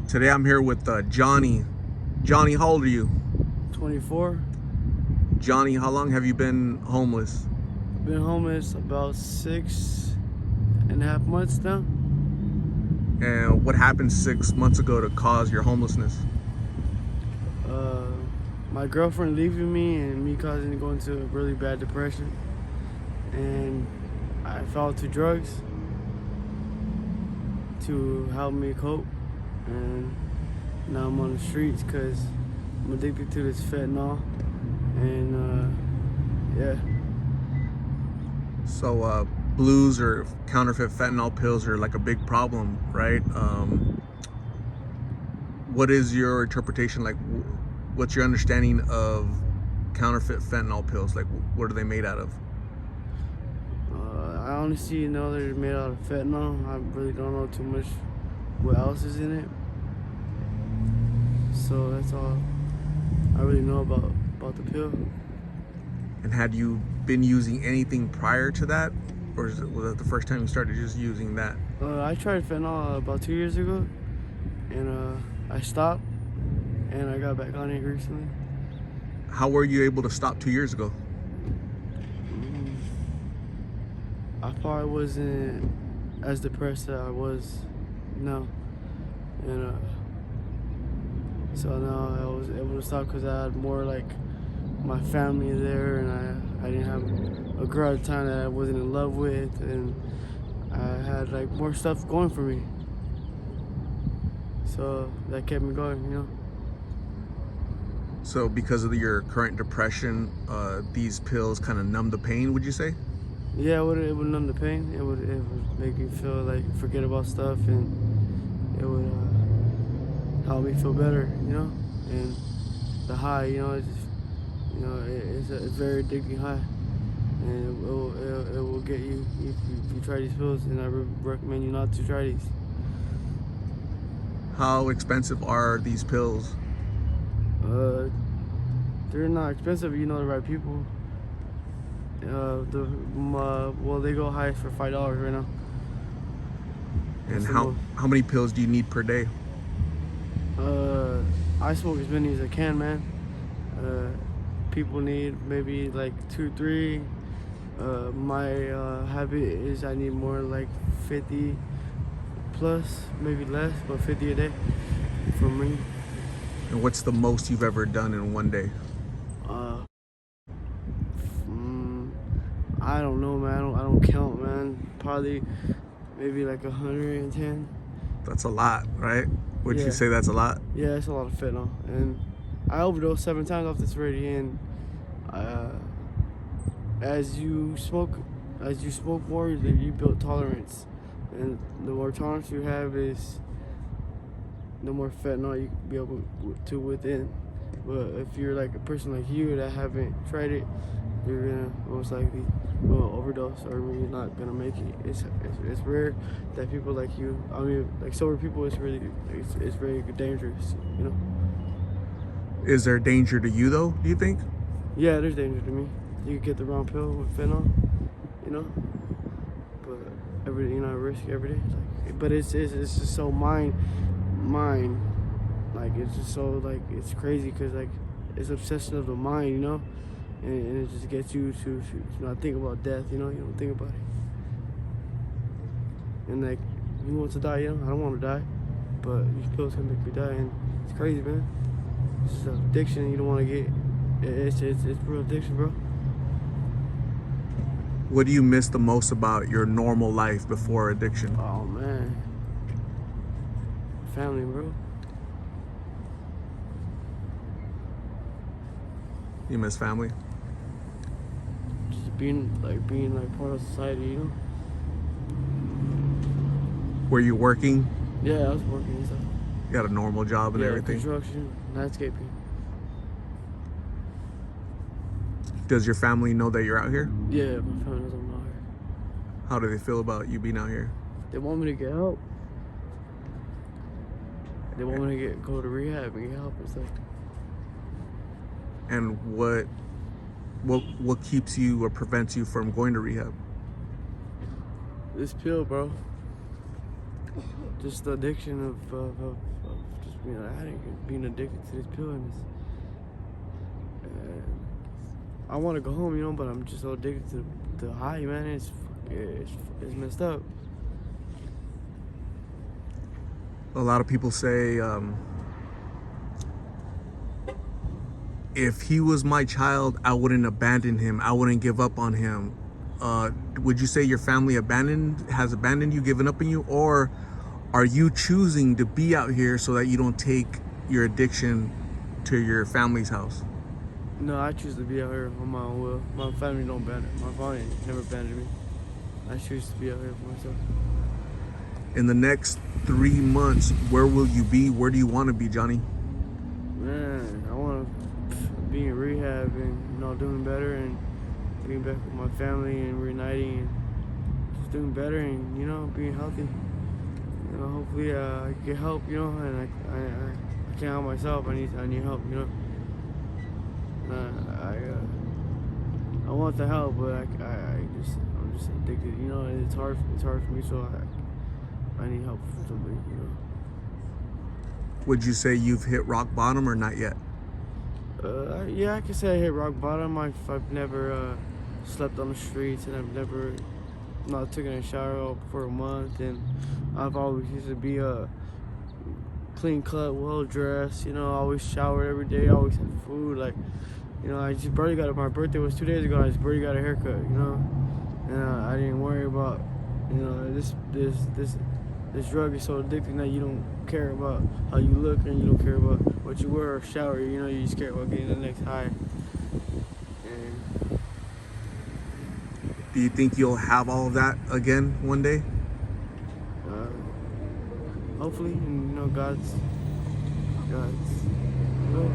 Today I'm here with Johnny. Johnny, how old are you? 24. Johnny, how long have you been homeless? Been homeless about 6.5 months now. And what happened 6 months ago to cause your homelessness? My girlfriend leaving me and me causing to go into a really bad depression. And I fell to drugs to help me cope. And now I'm on the streets because I'm addicted to this fentanyl. And yeah. So blues or counterfeit fentanyl pills are like a big problem, right? What is your interpretation? Like, what's your understanding of counterfeit fentanyl pills? Like, what are they made out of? I honestly know they're made out of fentanyl. I really don't know too much what else is in it. So that's all I really know about the pill. And had you been using anything prior to that? Or was that the first time you started just using that? I tried fentanyl about 2 years ago, and I stopped, and I got back on it recently. How were you able to stop 2 years ago? I probably wasn't as depressed as I was now, and so now I was able to stop because I had more like my family there, and I didn't have a girl at the time that I wasn't in love with, and I had like more stuff going for me, so that kept me going, you know. So because of your current depression, these pills kind of numb the pain, would you say? Yeah, it would numb the pain. It would make me feel like forget about stuff, and it would help me feel better, you know. And the high, you know, it's a very addicting high, and it will get you if you try these pills. And I recommend you not to try these. How expensive are these pills? They're not expensive if you know the right people. Well, they go high for $5 right now. And how many pills do you need per day? I smoke as many as I can, man. People need maybe like 2, 3. My habit is I need more like 50 plus, maybe less, but 50 a day for me. And what's the most you've ever done in one day? I don't know, man. I don't count, man. Probably maybe like 110. That's a lot, right? Would Yeah. you say that's a lot? Yeah, it's a lot of fentanyl, and I overdosed 7 times off this already. And as you smoke more, you build tolerance, and the more tolerance you have is the more fentanyl you can be able to within. But if you're like a person like you that haven't tried it, you're gonna most likely overdose, or you're not gonna make it. It's rare that people like you, I mean, like sober people, it's very dangerous, you know. Is there danger to you though, do you think? Yeah, there's danger to me. You could get the wrong pill with fentanyl, you know. But risk every day. But it's just so mind, like it's just so like it's crazy because like it's obsession of the mind, you know. And it just gets you to not think about death, you know. You don't think about it. And like, who wants to die? You know, I don't want to die, but these pills can make me die, and it's crazy, man. It's just an addiction you don't want to get. It's real addiction, bro. What do you miss the most about your normal life before addiction? Oh man, family, bro. You miss family? Just being like part of society, you know. Were you working? Yeah, I was working and stuff. You got a normal job and everything? Construction, landscaping. Does your family know that you're out here? Yeah, my family knows I'm out here. How do they feel about you being out here? They want me to get help. They want me to go to rehab and get help and stuff. And what keeps you or prevents you from going to rehab? This pill, bro. Just the addiction of being an addict, being addicted to this pill, and I want to go home, you know, but I'm just so addicted to the high, man. It's messed up. A lot of people say, if he was my child, I wouldn't abandon him. I wouldn't give up on him. Would you say your family has abandoned you, given up on you, or are you choosing to be out here so that you don't take your addiction to your family's house? No, I choose to be out here on my own will. My family don't abandon. My family never abandoned me. I choose to be out here for myself. In the next 3 months, where will you be? Where do you want to be, Johnny? Man, I want to be in rehab and, you know, doing better and getting back with my family and reuniting and just doing better and, you know, being healthy. You know, hopefully I get help, you know, and I can't help myself. I need help, you know. I want the help, but I'm just addicted, you know. And it's hard for me, so I need help from somebody, you know. Would you say you've hit rock bottom or not yet? Yeah, I can say I hit rock bottom. I've never slept on the streets, and I've never not taken a shower for a month, and I've always used to be clean cut, well dressed, you know, always showered every day, always had food, like, you know, I just barely my birthday was 2 days ago, I just barely got a haircut, you know, and I didn't worry about, you know, this drug is so addicting that you don't care about how you look and you don't care about what you wear or shower, you know, you just care about getting the next high. And do you think you'll have all of that again one day? Hopefully, and, you know, God's will.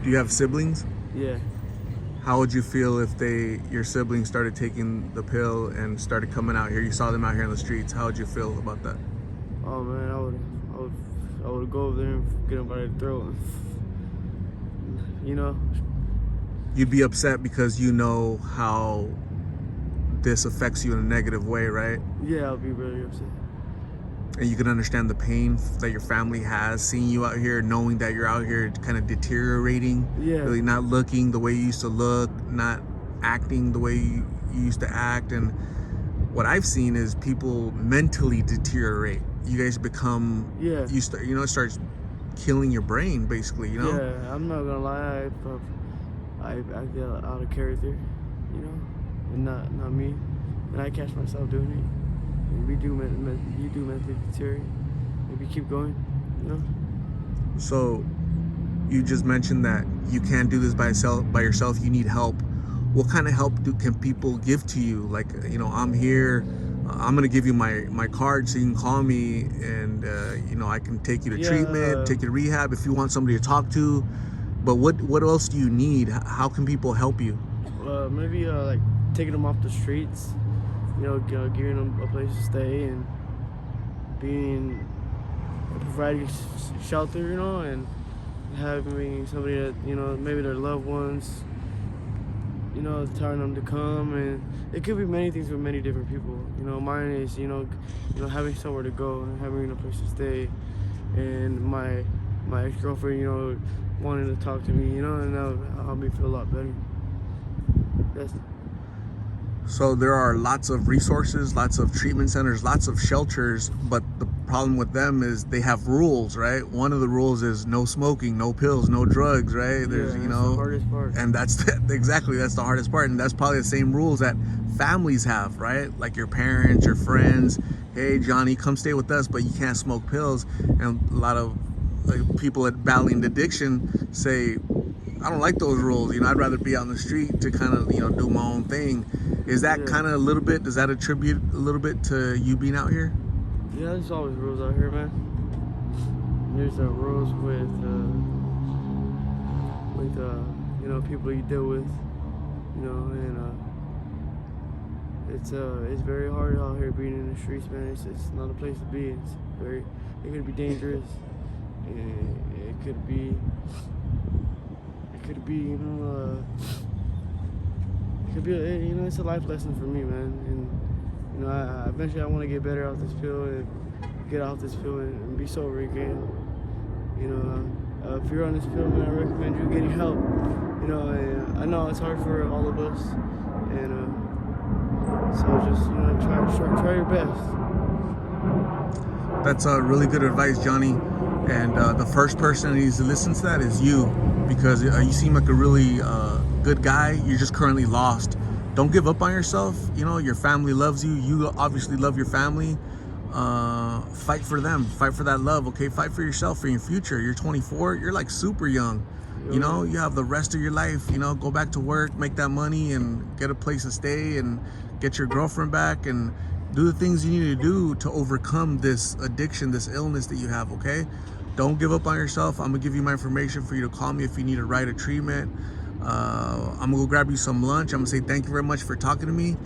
Do you have siblings? Yeah. How would you feel if your siblings started taking the pill and started coming out here? You saw them out here in the streets. How would you feel about that? Oh man, I would go over there and get them by the throat. You know. You'd be upset because you know how this affects you in a negative way, right? Yeah, I'll be really upset. And you can understand the pain that your family has seeing you out here, knowing that you're out here kind of deteriorating, yeah, really not looking the way you used to look, not acting the way you used to act. And what I've seen is people mentally deteriorate. You guys become, yeah, it starts killing your brain, basically, you know? Yeah, I'm not gonna lie, I get out of character, you know, and not me, and I catch myself doing it. You do mentally deteriorate. Maybe keep going, you know. So, you just mentioned that you can't do this by yourself. You need help. What kind of help can people give to you? Like, you know, I'm here. I'm gonna give you my card so you can call me, and you know, I can take you to treatment, take you to rehab if you want somebody to talk to. But what else do you need? How can people help you? Maybe like taking them off the streets. You know, giving them a place to stay and providing shelter, you know, and having somebody that, you know, maybe their loved ones, you know, telling them to come, and it could be many things with many different people. You know, mine is, you know, having somewhere to go and having a place to stay, and my ex-girlfriend, you know, wanting to talk to me, you know, and that would help me feel a lot better. So there are lots of resources, lots of treatment centers, lots of shelters, but the problem with them is they have rules, right? One of the rules is no smoking, no pills, no drugs, right? There's, yeah, you know, the hardest part. And that's exactly, that's the hardest part. And that's probably the same rules that families have, right? Like your parents, your friends, hey, Johnny, come stay with us, but you can't smoke pills. And a lot of people battling addiction say, I don't like those rules. You know, I'd rather be out on the street to kind of, you know, do my own thing. Is that kind of a little bit, does that attribute a little bit to you being out here? Yeah, there's always rules out here, man. There's rules with you know, people you deal with, you know, and it's very hard out here being in the streets, man. It's not a place to be. It could be dangerous, and it could be, you know, it could be, you know, it's a life lesson for me, man. And you know, eventually I want to get better off this pill and get off this pill and be sober again. You know, if you're on this pill, man, I recommend you getting help. You know, I know it's hard for all of us, and so just, you know, try your best. That's really good advice, Johnny. And the first person that needs to listen to that is you, because you seem like a really good guy. You're just currently lost. Don't give up on yourself. You know, your family loves you. You obviously love your family. Fight for them. Fight for that love, okay? Fight for yourself, for your future. You're 24. You're like super young. You know, you have the rest of your life. You know, go back to work, make that money, and get a place to stay, and get your girlfriend back, and do the things you need to do to overcome this addiction, this illness that you have, okay? Don't give up on yourself. I'm gonna give you my information for you to call me if you need a ride or treatment. I'm gonna go grab you some lunch. I'm gonna say thank you very much for talking to me.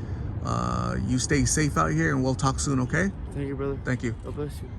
You stay safe out here, and we'll talk soon, okay? Thank you, brother. Thank you. God bless you.